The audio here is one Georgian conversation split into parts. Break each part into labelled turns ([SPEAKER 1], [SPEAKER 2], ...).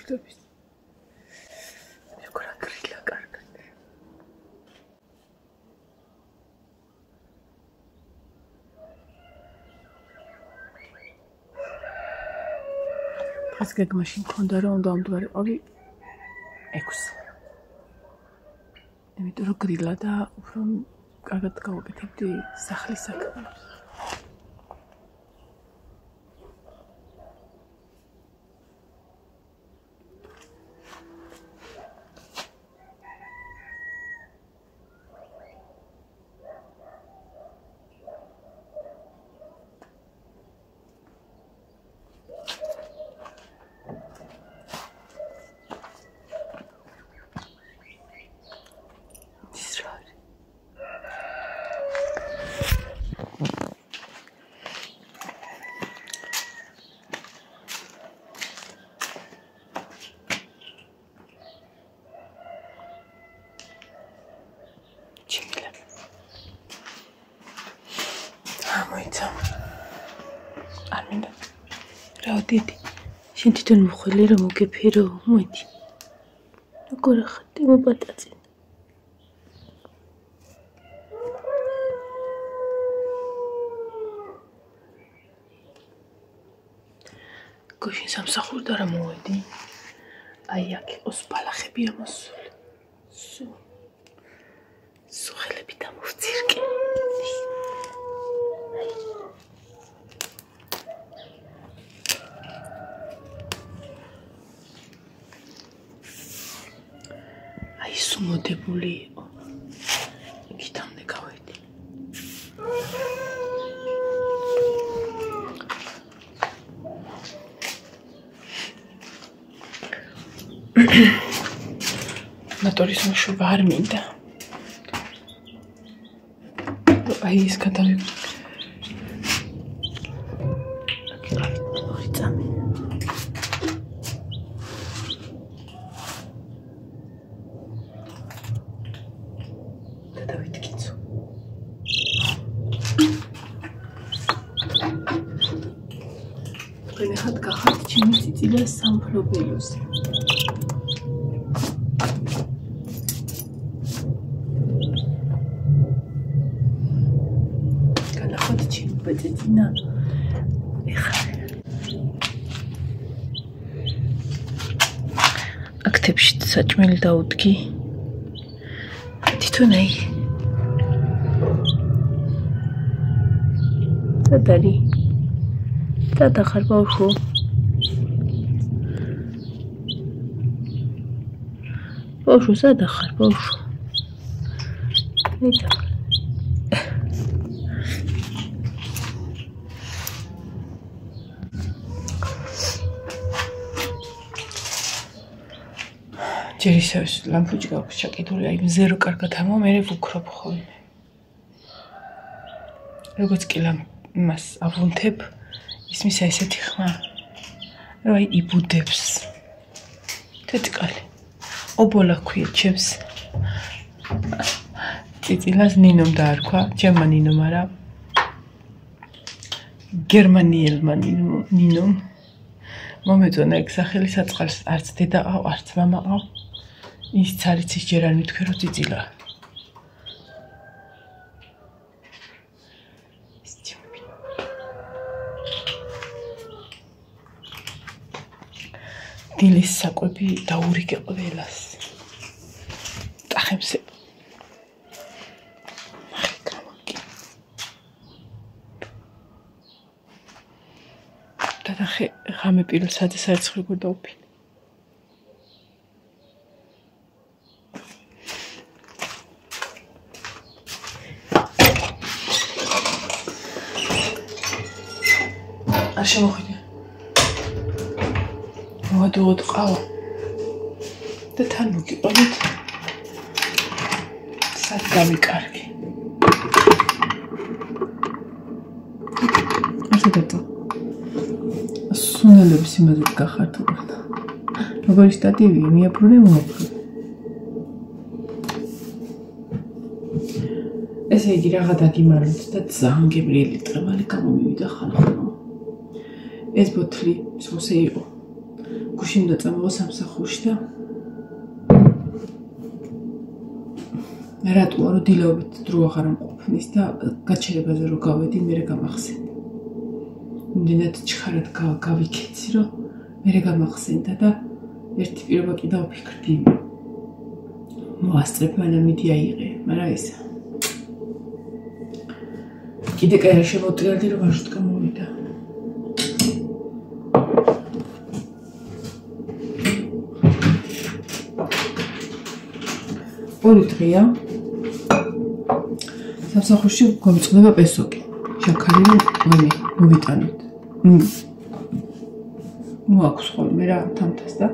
[SPEAKER 1] მოგწურდების. მეკვრა გრილა კარგად. დღეს გეგმაში მქონდა რომ უნდა ამდგარიყავი 6. იმიტომ რომ გრილა და უფრო კარგად გავაკეთებდი სახლის საქმეებს. Arminda, raudidi. Shinti tun mukhli ra muke phiro moiti. Agora khati mo batatsin. Goshin samsakhurda ra moedi. Ai akhi os balakhebi amosuli. Su khelebi damoftsirki. Sumodebuli იყო. იქამდე გავედი. მოტორის მოშობა არ მინდა. აი ეს გადავიღე. Ხათ გახართ ჩემი წიწილა სამფლობელოზე. განახოთ ჩემი ბეწინა. ეხლა აქტებში საჭმელი დაუდგი. თვითონ აი სადარი Tata ხარბავშო ბავშვო სადა ხარ ბავშვო ნიჭა ჯერ ისევ ლამპუჭი გაქვს ჩაკიდული აი მზე რო კარგად ამა მე ვუქრობ ხოლმე როგორც კი იმას ავუნთებ ისმის ესეთი ხმა რომ აი იბუდებს თეთკალი ობოლა ქვია ჩემს წიწილას ნინომ დაარქვა ჩემმა ნინომ არა გერმანიელმა ნინომ მომეწონა ეგ სახელი საწყარს არც დედა ყავ არც მამა ყავ ის ცარიცის ჯერ არ მithქვე რომ წიწილა დილის საკვები დაურიგე ყველას ტახემსე და ხამე პირველ საათის არც ხრიგო დაუფინე არ შემოხვიდე მოდოთ ყავა და თან მოგიყვანოთ სადგამი კარგი ასეთო სუნელების იმედით გახართულა როგორი სტატივია მიაფრუნე მოაფრუნე ესე იგი რაღა დაგიმაროთ და ძალიან გემრიელი ტყემალი გამომივიდა ხალხო ეს ბოთლი სოსე იყო გუშინ დაწამოვა სამსახურში და რატოა რომ დილაობით დრო აღარ ამყოფნის და გაჩერებაზე რო გავედი, მე გამახსენდა. იმდენად ჩხარად გავიქეცი, რომ მე გამახსენდა და ერთი პირობა კიდევ ვფიქრდი. მოასწრებ, მანამ მიდი აიღე, მაგრამ ისა. კიდე კაი შემოტრიალდი, რომ მარშრუტკა მოვიდა. ორი დღეა სამსახურში გვამწყდება პესოკი. შაქარი ვამი მოვიტანოთ. მოაქვს ხოლმე რა თამთას და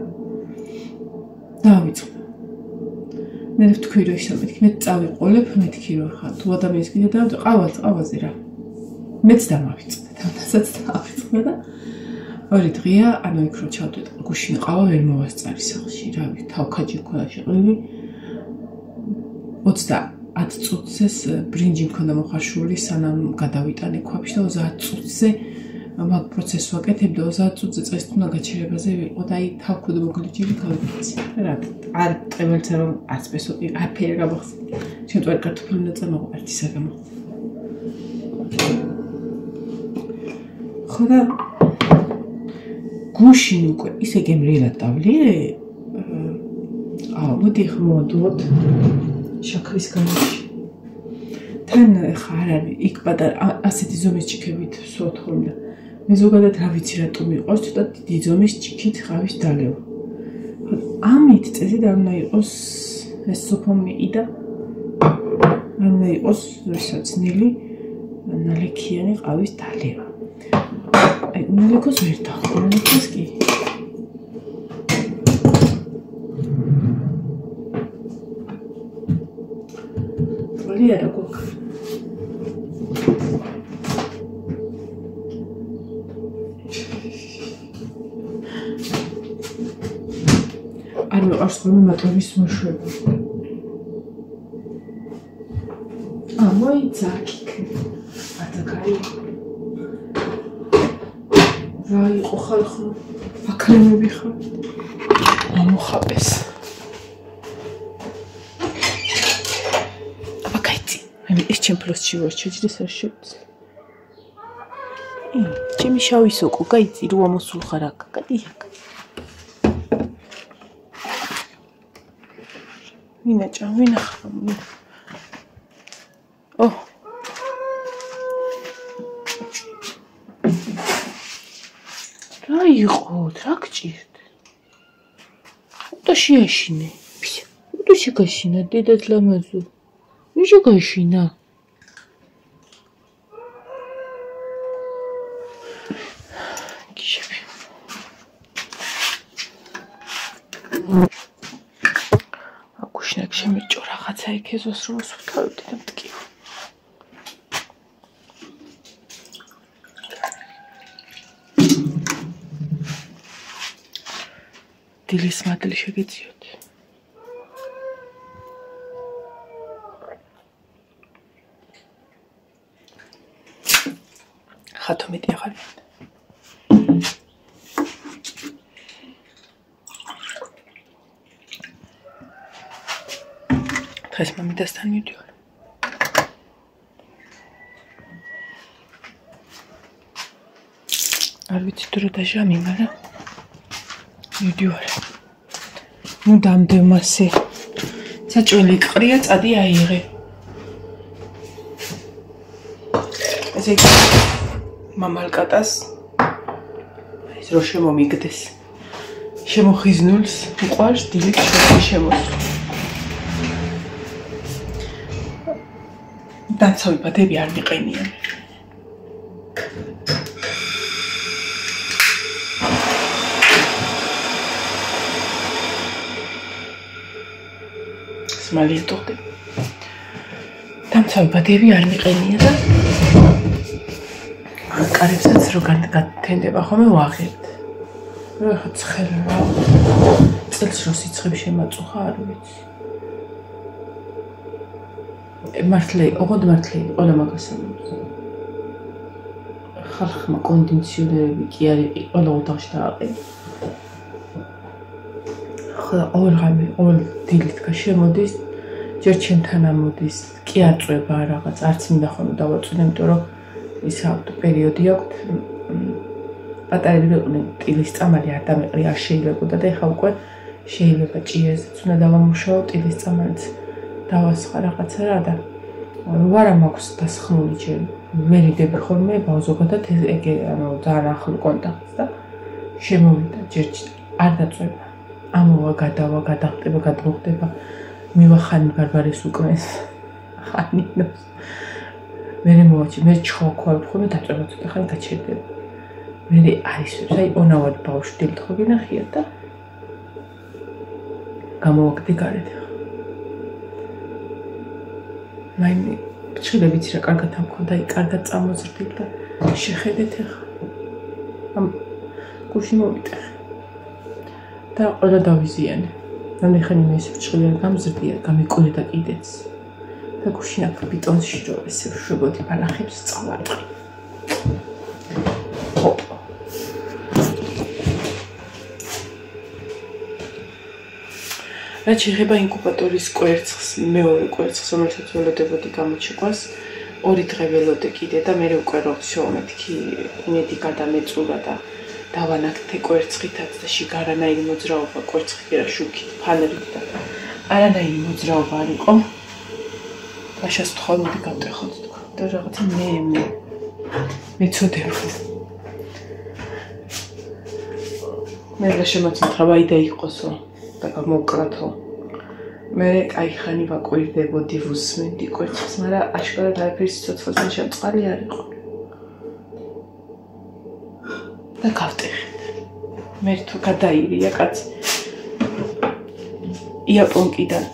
[SPEAKER 1] დავიწყდა. მე ვთქვი რომ ისე მეთქი, მე წავიყოლებ, მეთქი რომ ხა თუ ადამიანს კიდე და ყავაზე რა. მეც დამავიწყდა, თამთასაც დავიწყდა და ორი დღეა, ანუ იქ რო ჩავდეთ, გუშინ ყავა ვერ მოვასწარი სახლში, რავი, თავქაჯი ქონა შეყრილი. 30 წუთს ბრინჯი მქონდა მოხარშული, სანამ გადავიტანე ქვაბში და 30 წუთზე მაგ პროცესს ვაკეთებ და 30 წუთზე წესთუნა გაჩერებაზე ვიყო და აი თავქოდ მოგლიჯილი გავიქცე. რა არ ტყემელცა რომ არც პესოკი არაფერი გამახსენდა. შემთხვევით კარტოფილი უნდა წამოღო ერთი საგამო. ხო და გუშინ უკვე ისე გემრიელად დავლიე. მოდი ხა მოვადოთ შაქრის გამოში. თან ხა არ არის იქ პატარა ასეთი ზომის ჭიქებით ვსვათ ხოლმე. მე ზოგადად რა ვიცი რატომ მიყვარს ცოტა დიდი ზომის ჭიქით ხავის დალევა. ამით წესით არ უნდა იყოს ეს სოფო მიიდა. არ უნდა იყოს რუსაცნილი ნალექიანი ყავის დალევა. აი უნალექოს ვერ დახო, უნალექოს კი. არა გოქ. არ მეყარს ხოლმე მატლების მოშვება. მოიცაკი. ატაკარი. რა იყო ხალხო? აკრემები ხარ. ამოხაპეს. ეს ჩემ პლუსში ვარ, შეჯდეს არ შეუძლია. ჩემი შავი სოკო, გაიცი რო ამოსულ ხარ აქ, გადი აქ. ვინაჭა, ვინახა. რა იყო, რა გჭირდა? და შეაშინე. და შეგაშინა დედად ლამაზო. ვიშე გაშინა? გიშები. აკუშნაკ შემიჭო რაღაცა ეკეზოს რომ სუთავდი და მტკიო. დილის მადლი შეგეციოთ. ხათომეტი აღარ მინდა. დღეს მამიდასთან მივდივარ. არ ვიცი თუ რა დაჟამი, მაგრამ მივდივარ. ნუ დამდევ მასე. საჭველი ყრია, წადი აიღე. ესე იგი მამალკატას ეს რო შემომიგდეს. შემოხიზნულს უყვარს დილით შემოსულ. დაცავი ბადები არ მიყენიან. სმალია ტოხტე. დამცავი ბადები არ მიყენია და კარებსაც რო გათენდება ხოლმე ვაღებთ. რა ხა ცხელება. წელს რო სიცხები შემაწუხა არ ვიცი. მართლა, ოღონდ მართლა ყველა მაგასამებს. ხალხმა კონდიციონერები კი არის, ყველა ოთახში დააყენე. ყოველ ღამე, ყოველ დილით შემოდის, ჯერ ჩემთან ამოდის, კი არ წვება რაღაც, არც მინდა ხოლმე დავაწვინე, იმიტომ რომ ის პერიოდი აქვს. პატარები იყვნენ, ტილის წამალი არ დამეყრი, არ შეიძლებოდა და ეხლა უკვე შეიძლება ჭიეზეც უნდა დავამუშაო, ტილის წამალიც დავასხა რაღაცა რა და ვარა მაქვს დასხმული ჯერ. ვერ იდები ხოლმე ზოგადად ეგ ძალიან ახლო კონტაქტს და შემოვიდა ჯერ არ დაწვება. ამოვა, გადავა, გადახტება, გადმოხდება. მივახანი ბარბარეს უკმეს. ხანინოს. მე მოვაჩი, მე ჩხოქვავ ხოლმე დაწვება ცოტა ხანი გაჩერდება. მე არის, აი ონავად ბავშვი დილით ხო გინახიათ და გამოვაგდი გარეთ. მაინი ჩხილებიც რა კარგად ამქონდა, კარგად წამოზრდილ და შეხედეთ ახლა. ამ გუში მომიტეხე. და ყველა დავიზიანე. ნახენი მე ისე ჩხილიან გამზრდია, გამიკვირდა კიდეც. და გუში აქ ბიტონში რო ესე შვებოდი ბალახებს წავარტყი. რაც შეეხება ინკუბატორის კვერცხს, მეორე კვერცხს, რომელსაც ველოდებოდი გამოჩეკვას, 2 დღე ველოდე კიდე და მე უკვე რო всё მეთქი იმედი გადამეწურა და დავანაკთე კვერცხითაც და შიგარანაირი მოძრაობა კვერცხი რა შუქით, ფანერით და არანაირი მოძრაობა არ იყო. მაშას თხოვდი გავტეხოთ თქო. და რაღაცა მეწოდებოდა. მე რა შემოწმდა ვაი და იყოსო. და გამოვკლათო. მე კაი ხანი ვაკვირდებოდი ვუსმენდი კვერცხს, მაგრამ აშკარად არაფერი სიცოცხლესთან შემწყალი არ იყო. და გავტეხე. მე თუ გადაირია კაცი. იაპონკიდან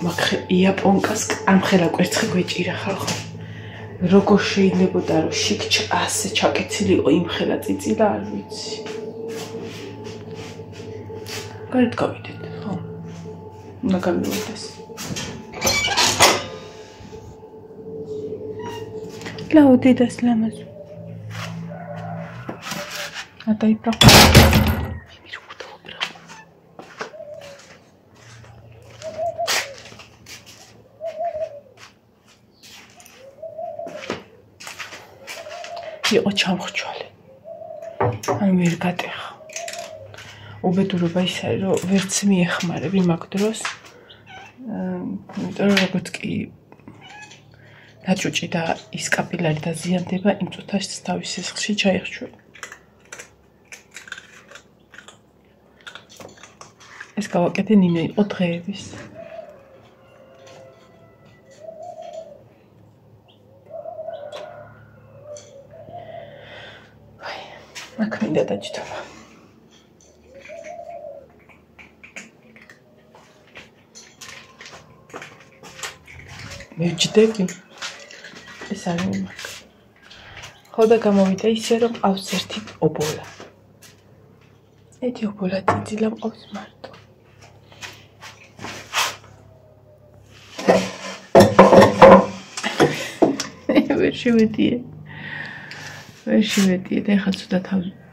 [SPEAKER 1] იაპონკას ამხელა კვერცხი გვეჭირა ხალხო. როგორ შეიძლებოდა რომ შიქ ასე ჩაკეცილიყო იმხელა წიწილა არ ვიცი. გარეთ გავიდეთ. უნდა გამივიდეს. ლაუდი და სლამაზ. ატაი პროხა. იყო ჩამხრჩვალი. ანუ ვერ გატეხა. უბედურობა ის არის, რომ ვერც მიეხმარები მაგ დროს. იმიტომ რომ როგორც კი დაჭუჭი და ის კაპილარი დაზიანდება, იმ წუთაშიც თავის სისხლში ჩაიხშვება. ეს გავაკეთე ნინო იყო დღეების. აქ მინდა დაჯდომა. მე ვჯდები. ეს არის მაგ. ხო და გამოვიდა ისე რომ ყავს ერთი ობოლა. ერთი ობოლა წიძილა ყავს მარტო. ვერ შევედიე. ვერ შევედიე და ეხლა ცოტა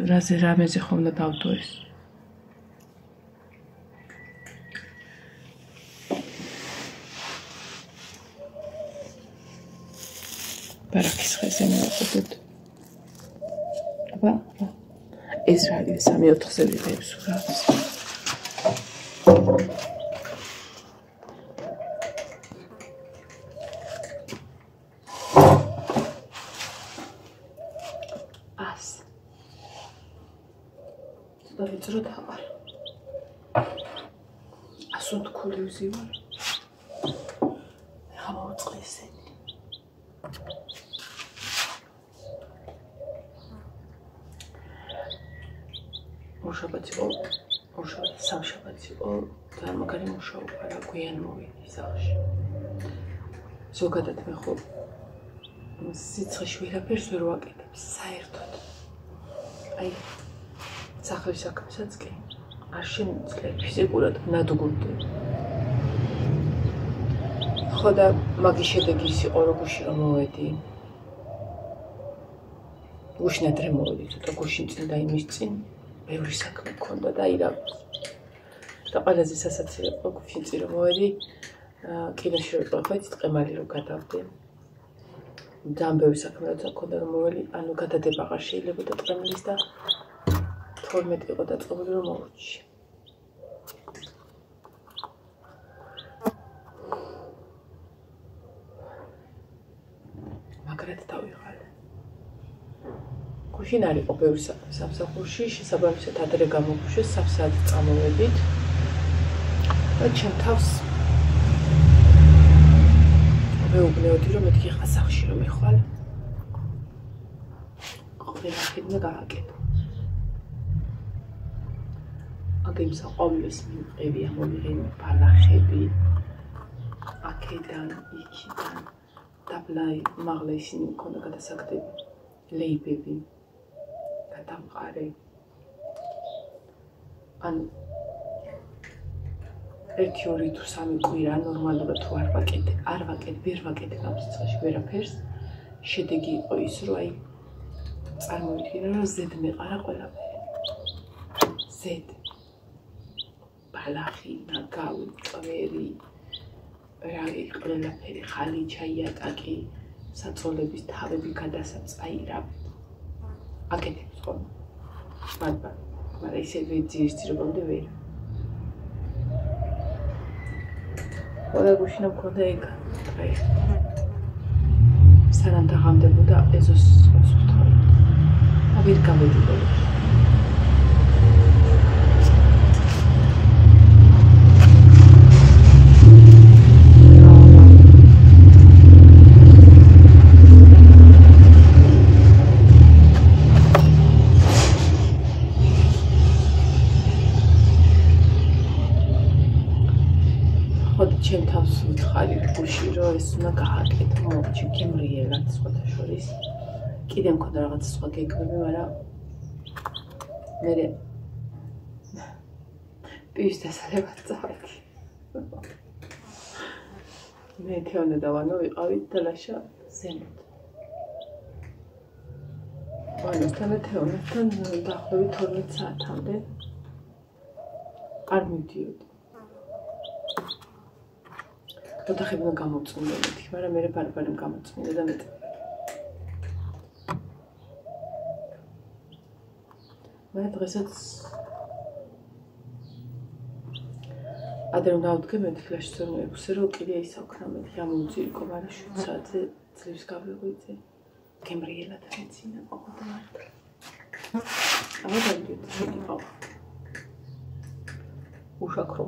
[SPEAKER 1] რაზე რამეზე ხომ და დავდო ეს. ბარაქის ხეზე მოვაყოთ. აბა, ეს რა არის 3-4-ზე ვიღებს რაც. და ვიწრო დავარ. ასუნთ ქულივზი ვარ. ხა მოვწყე ესენი. მუშაბაც იყო, სამშაბაც იყო, ძალიან მაგარი მუშაობა რა გვიან მოვიდი სახლში. ზოგადად მე ხო სიცხეში ვერაფერს ვერ ვაკეთებ საერთოდ. აი სახლის საქმესაც კი არ შემიძლია ფიზიკურად ნადგურდე. ხო და მაგის შედეგი ის იყო, რომ გუში რომ მოვედი. გუშინად მოვედი, ცოტა გუშინ წინ და იმის წინ ბევრი საქმე მქონდა და აი რა და ყველაზე სასაცილო იყო გუშინწი რომ მოვედი კინოში რო იყო ხო იცით ყემალი რო გადავდი ძალიან ბევრი საქმე როცა მქონდა რომ მოველი ანუ გადადება აღარ შეიძლებოდა ტყემლის და 12 იყო დაწყებული რომ მოვურჩი მაგრად დავიღალე გუშინ არ იყო ბევრი სამსახურში შესაბამისად ადრე გამოგუშვეს საფსად წამოვედით და ჩემ თავს მეუბნეოდი რომ მეთქი ხა სახში რომ ეხვალ ყველაფერმა გააკეთე აგ იმ საყოველის მივყევი ამოვიღე ბალახები აქედან იქიდან დაბლაი მაღლა ისინი მქონდა გადასაგდები ლეიბები გადამყარე ან 1-2 თუ 3 კვირა ნორმალურად თუ არ ვაკეთე ვერ ვაკეთე ამ სიცხეში ვერაფერს შედეგი იყო ის რომ აი წარმოვიდგინე რომ ზედ მეყარა ყველაფერი ზედ ბალახი ნაგავი წვერი რა ყველაფერი ხალი ჩაიატაკი საწოლების თავები გადასაწაირა აკეთებს ხოლმე მაგრამ ისევე ძირისწირობამდე ვერ ყველა გუშინა მქონდა ეგ დღე სანამ დაღამდებოდა ეზოს სუფთავი ვერ გამოდიოდა ჩემ თავს ვითხარი გულში რომ ეს უნდა გააკეთო მოვჭი გემრიელად სხვათა შორის კიდე მქონდა რაღაც სხვა გეგმები მაგრამ მე პირის დასალევად წავედი მე თეონა და ვანო ვიყავით დალაშა ზემოთ ვანოსთან და თეონასთან დაახლოებით 12 საათამდე არ მივდიოდი ოთახები უნდა გამოწმინდა მეთქი, მაგრამ მე ბარბარემ გამოწმინდა და მეტი. მე დღესაც ადრე უნდა ავდგე მეთქლაში ზონო 6-ზე რომ კიდე ისაუქნა მეთქი ამოუწირიკო, მაგრამ 7 საათზე ძლივს გავიღვიძე. გემრიელად მეცინა ყოლა მართლა. აბა დავიდეთ იყო. უშაქრო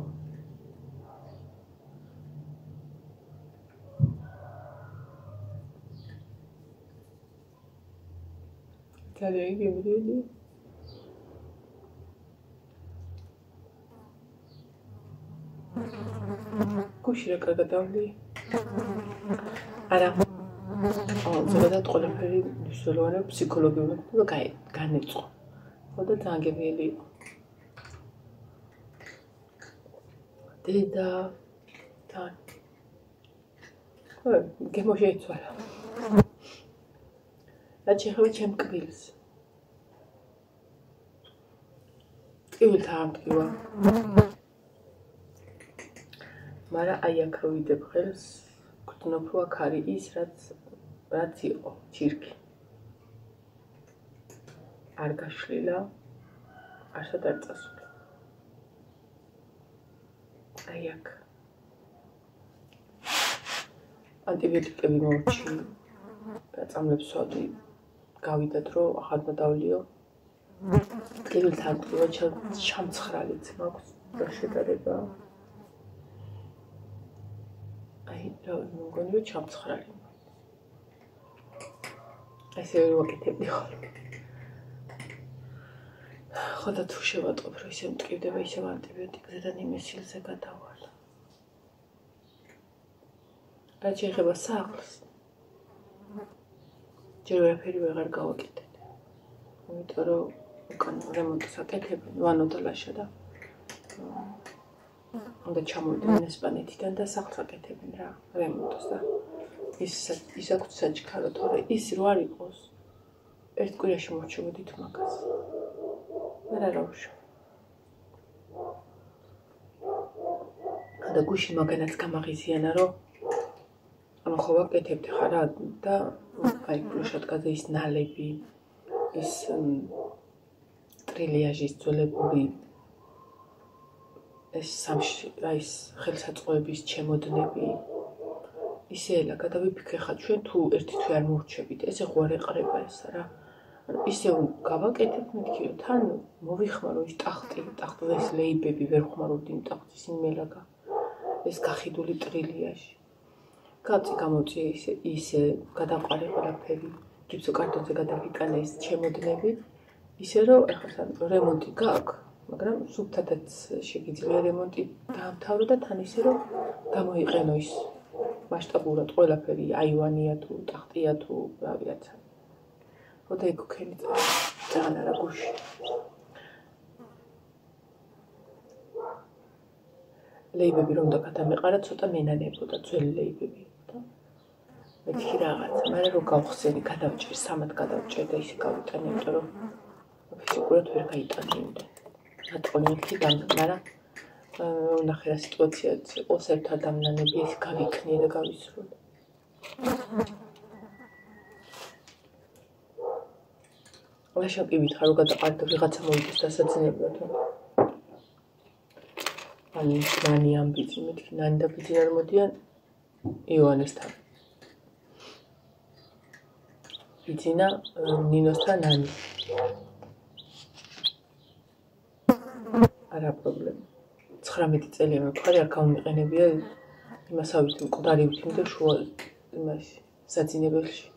[SPEAKER 1] ძალიან გემრიელი გუში რა კარგად დავდი არა ზოგადად ყველაფერი მნიშვნელოვანია ფსიქოლოგიურად და განეწყო ხო და ძალიან გემრიელი იყო დედა თან გემო შეიცვალა რაც შეეხება ჩემ კბილს. კბილთან არ მტკივა. მაგრამ აი აქ რო ვიდებ ხელს, გრძნობ რომ აქ არის ის, რაც იყო, ჩირკი. არ გაშლილა, არსად არ წასულა. აი აქ. ანტიბიოტიკები მოვჭი. გაწამლებს ვადი. გავიდათ რომ ახალმა დავლიო კბილთან მტკივა ჩამცხრალიც მაქვს რა შედარება აი რა მგონი რომ ჩამცხრალი ესე რომ ვაკეთებდი ხოლმე ხო და თუ შევატყობ რომ ისე მტკივდება ისევ ანტიბიოტიკზე და ნიმესილზე გადავალ რაც შეეხება სახლს ჯერ ვერაფერი ვეღარ გავაკეთეთ. იმიტომ რომ უკან რემონტს აკეთებენ, ვანო და ლაშა და უნდა ჩამოვიდნენ ესპანეთიდან და სახლს აკეთებენ რა, რემონტს და ის აქვს საჩქარო, თორე ის რო არ იყოს, ერთ კვირაში მოვჩვენოდით მაგას. ვერ არავშო. და გუში მაგანაც გამაღიზიანა, რომ ანუ ხო ვაკეთებთ ხარა და აი შატკაზე ის ნალები, ის ტრილიაჟის ძველებული ეს ის ხელსაწყოების ჩემოდნები ისე ელა გადავიფიქრე ხა ჩვენ თუ ერთი თვე არ მოვრჩებით, ესე ხო არ ეყრება ესა რა. ანუ ისე გავაკეთებ მეთქი რომ თან მოვიხმარო ის ტახტზე ეს ლეიბები ვერ ხმარობდი იმ ტახტის იმ მელაგა. ეს გახიდული ტრილიაჟი. კაცი გამოწია ისე გადაყარე ყველაფერი. გიფსო კარტონზე გადავიტანე ეს ჩემოდნები. ისე რომ ახლა რემონტი გაქვს, მაგრამ სუფთადაც შეგიძლია რემონტი დაამთავრო და თან ისე რომ გამოიყენო ის მასშტაბურად ყველაფერი, აივანია თუ ტახტია თუ რავი რაცა. ხოდა იქ ქენი ძალიან არა გუში. ლეიბები რომ და გადამეყარა ცოტა მენანებოდა ძველი ლეიბები და მეთქი რაღაცა, მაგრამ რომ გავხსენი, გადავჭერ, სამად გადავჭერ და ისე გავიტანე, იმიტომ რომ ფიზიკურად ვერ გაიტანე იმდენ. ნატყონი მეთქი მაგრამ ვნახე რა სიტუაციაც იყო, ერთ ადამიანები ეს გავიქნიე და გავისრულე. ლაშაკი ვითხრა რომ გადაყარდა ვიღაცა მოიდეს დასაძინებლად. ani nani ambitsi methki nani da bidzi ar modიან ივანესთან. ბიძინა ნინოსთან nani. არა პრობლემა. 19 წელი მეკარი არ გამიყენებია იმასავით მკვდარი ვთიმდა შუა იმაში საძინებელში.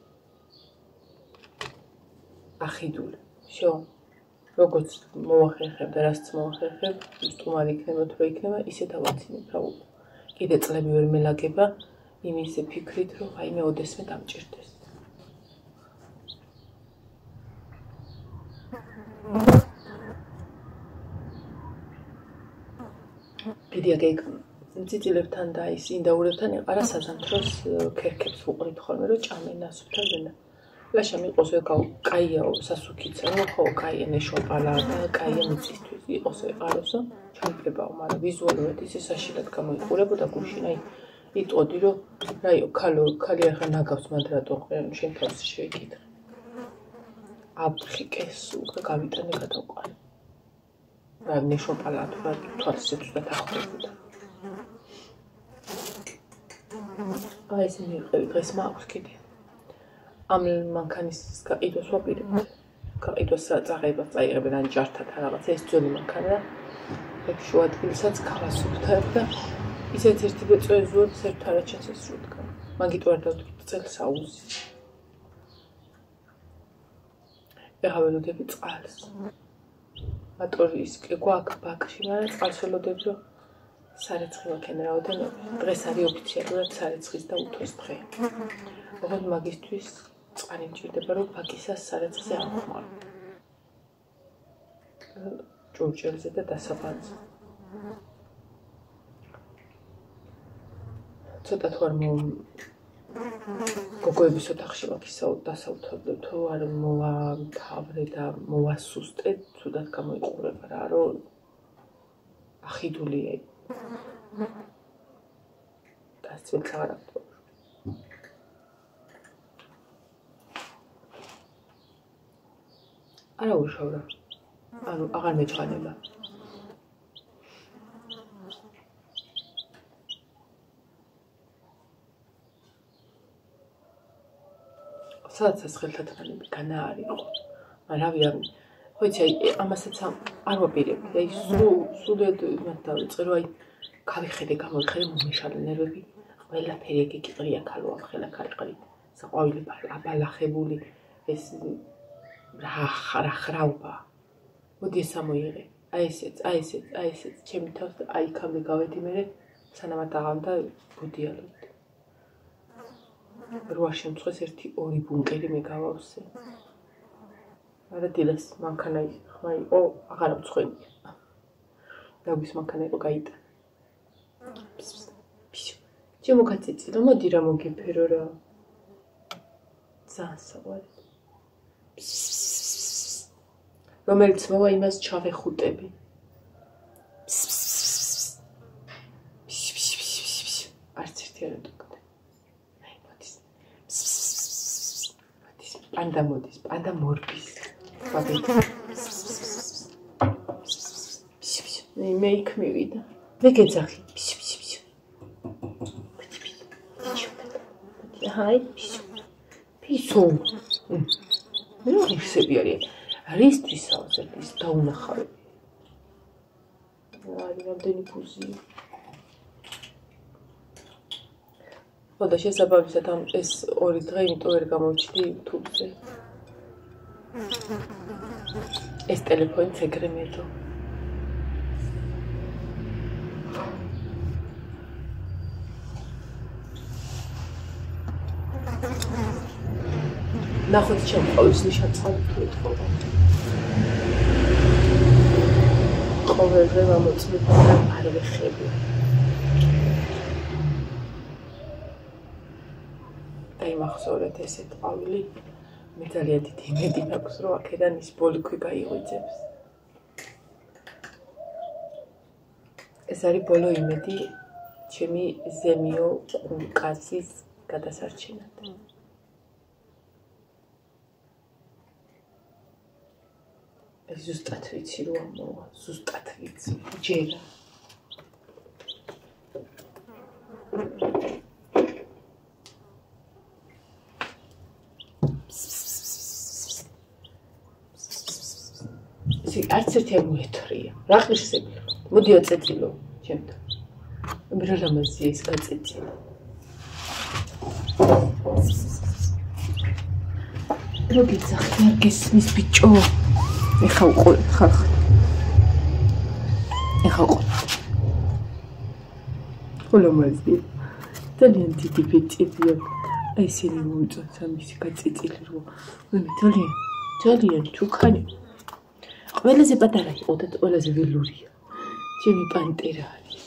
[SPEAKER 1] ახიდული. შო როგორც მოახერხებ და რაც მოახერხებ, სტუმარი იქნება თუ იქნება, ისე დავაცინებ რა უკვე. კიდე წლები ვერ მელაგება იმის ფიქრით, რომ აიმე ოდესმე დამჭირდეს. კიდე აგ ძიძილებთან და ის ინდაურებთან ეყარა საზამთროს ქერქებს უყრით ხოლმე, რომ ჭამენ ასუფთა ზენა. ლაშა მიყოს კაიაო სასუქიცა, ნუ ხო კაია ნეშოპალა და კაია მიწისთვის იყოს ეყაროსო, ჩამფებაო, მაგრამ ვიზუალურად ისე საშინლად გამოიყურებოდა გუშინ, აი იტყოდი რომ რაიო ქალი ახლა ნაგავს მანდ რატო ყრიან შენ თავს შეიკითხე. აფრიკეს უკვე გავიტანე გადავყარე. რა ნეშოპალა თუ რა თვალსაჩინო დაახდებოდა. აი ესე მიყევი დღეს მაქვს კიდე. ამ მანქანის გაყიდვას ვაპირებთ. გაყიდვას წაღებას წაიღებენ ან ჯართად რაღაცა ეს ძველი მანქანა და ეგ შუა ადგილსაც გავასუფთავებ და ისეთ ერთი ბეწვეზუებს ერთ არაჩას ესრულდგა. მაგით ვარ დავთქვით წელს აუზი. ეხლა ველოდები წყალს. მოტორის გვაქვს ბაკში, მაგრამ წყალს ველოდები რომ სარეცხი ვაქენ რაოდენობა. დღეს არის ოფიციალურად სარეცხის და უთოს დღე. ოღონდ მაგისთვის წყალი მჭირდება რომ ბაკისას სარეცხზე ამხმარო. ჭურჭელზე და დასაბანზე. ცოტა თუ არ გოგოების ოთახში დასაუთრებლე თუ არ მოვამთავრე და მოვასუსტე, ცუდად გამოიყურება რა, რომ ახიდულია. დასწრებს აღარ აქვს. არა უშავრა. ანუ აღარ მეჭანება. სადაც ხელთათმანები განა არისო. არავია. ხოიცი აი ამასაც არ ვაპირებ. აი სულად მათ დავიწყე რომ აი გავიხედე გამოვიხედე მომეშალე ნერვები. ყველაფერი ეგ იყრია ქალო ახლა ქალი. საყვავილი აბალახებული ეს რა ხრაობა. მოდი ეს ამოიღე. აი ესეც ჩემი თავს და აი იქამდე გავედი მე სანამ აღამდა ბუდიალობდი. როა შემწყვეს 1-2 ბუნკერი მე გავავსე. არა დილას მანქანა ხმა იყო აღარ მწყვენი. დაგვის მანქანა იყო გაიტა. ჩემო კაციცილო მოდი რა მოგიფერო რა. ძალიან საყვარელი. რომელიც მოვა იმას ჩავეხუტები. პანდა მოდის, პანდა მორბის. მე იქ მივიდა. მე გეძახი. ჰაი, პისო. მე რა ხსები არის? რისთვის ავზერდის დაუნახავი. აი, რამდენი ფუზია. ხოდა შესაბამისად ამ ეს 2 დღე იმიტომ ვერ გამოვჩდი YouTube-ზე. ეს ტელეფონი ეგრემედო. ნახოთ ჩემყავის ნიშანწალი თუ ეთქობა. ყოველდღე გამოწვევ არ ვეხები. დაიმახსოვრეთ ესეთ ყავილი. მე ძალიან დიდი იმედი მაქვს, რომ აქედან ის ბოლქვი გაიღვიძებს. ეს არის ბოლო იმედი ჩემი ზემიო კაცის გადასარჩენად. ეს ზუსტად ვიცი რომ ამოვა, ზუსტად ვიცი, ჯერა. არც ერთი არ მოეთრია. რა ხსები? მოდი აწეწილო ჩემთან. მე რა ლამაზია ის გაწეწილო. როგორ ძახი არ გესმის ბიჭო? ეხა უყო ხალხ. ეხა უყო. ხოლომაზია. ძალიან დიდი ბიჭია. აი ისინი მოუწონს ამისი გაწეწილი რომ მე ძალიან ჩუქანი. ყველაზე პატარა იყო და ყველაზე ველურია. ჩემი პანტერა არის.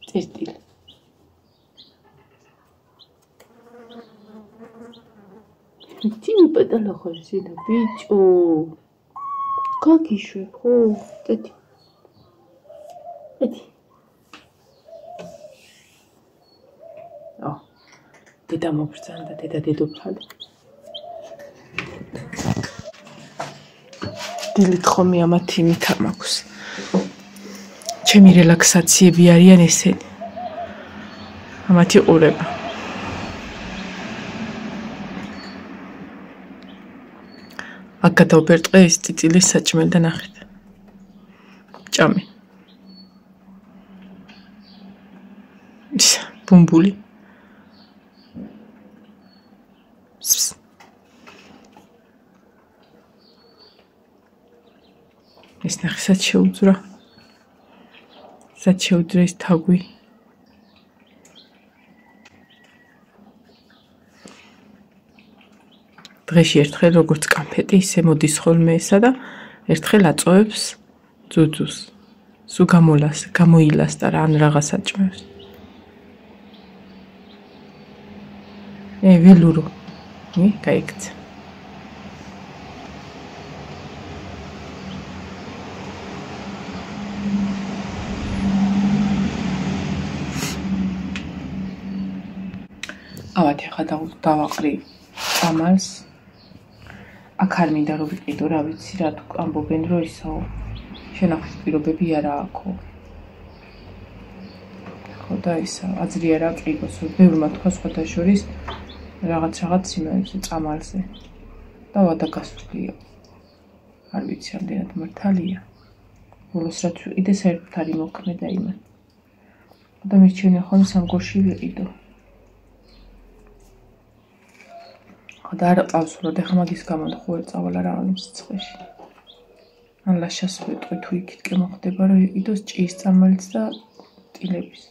[SPEAKER 1] წერტილი. ჩემი პატარა ხო შედა ბიჭო. გაგიშვებ ხო? წეთი. დედა მოგბრძანდა, დედოფალი. დილით ხომი ამათ იმით მაქვს. ჩემი რელაქსაციები არიან ესენი. ამათი ყურება. აქ გადავბერტყე ის წიწილის საჭმელი და ნახეთ. ჭამი. ბუმბული. ეს ნახე სად შეუძრა. სად შეუძრა ის თაგვი. დღეში ერთხელ როგორც კამფეტი ისე მოდის ხოლმე ესა და ერთხელ აწოვებს ძუძუს. სულ გამოილასტა რა ან რაღაც აჭმევს. ველურო. გაიქცა. ავათი ახლა დავაყრი წამალს. აქ არ მინდა რომ ვიყიდო, რა ვიცი რა თუ ამბობენ რომ ისო შენახვის პირობები არა აქო. ხო და ისა აზრი არა ყიდოს, ბევრმა თქვა სხვათა შორის რაღაც იმებზე წამალზე. და ვადაგასულია. არ ვიცი ამდენად მართალია. ბოლოს რაც ვიყიდე საერთოდ არ იმოქმედა იმან. და მირჩენია ხოლმე სამგორში ვიყიდო. და არ ყავს რომ ეხლა მაგის გამო ხო ვერ წავალ რაღაც სიცხეში. ან ლაშას ვეტყვი თუ იქითკენ მოხდება რომ იყიდოს ჭიის წამალიც და ტილების.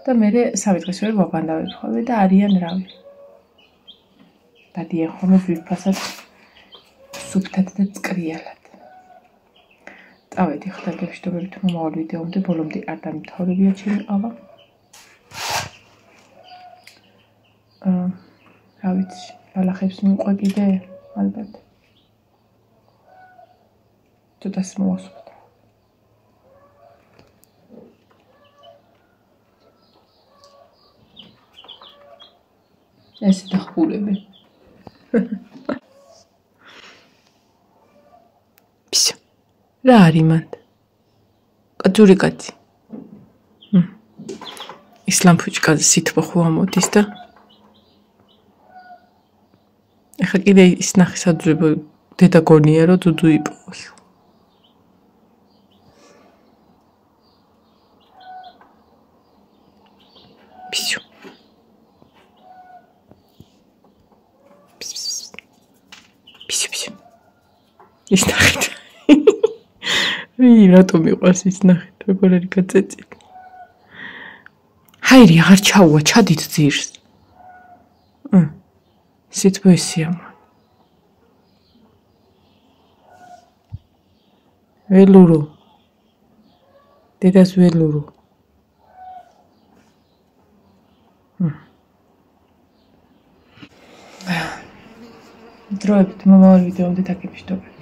[SPEAKER 1] და მე 3 დღეს ვერ ვაბანდავებ ხოლმე და არიან რავი. დადიან ხოლმე ძვირფასად სუფთად და წკრიალად. წავედი ხდა გეშტობებით მომავალ ვიდეომდე ბოლომდე არ დამთავრებია ჩემი ყავა. რა ვიცი ბალახებს მიყვე კიდე, ალბათ. ცოტას მოვასვათ. ეს დახურები. Всё. რა არის მან? კაცური კაცი. ისლამ ფუჭკაზე სითბო ხო ამოდის და ეხლა კიდე ის ნახი საძვებო დედა გონია რომ დუდუ იპოვოს. Всё. Всё. ის ნახეთ. რატომ მიყვარს ის ნახეთ, როგორ არის გაწეწილი. ჰაირი აღარ ჩაუვა, ჩადით ძირს. სითბო ესია. ველურო. დედას ველურო. დროებით მომავალ ვიდეომდე დაგებიშ.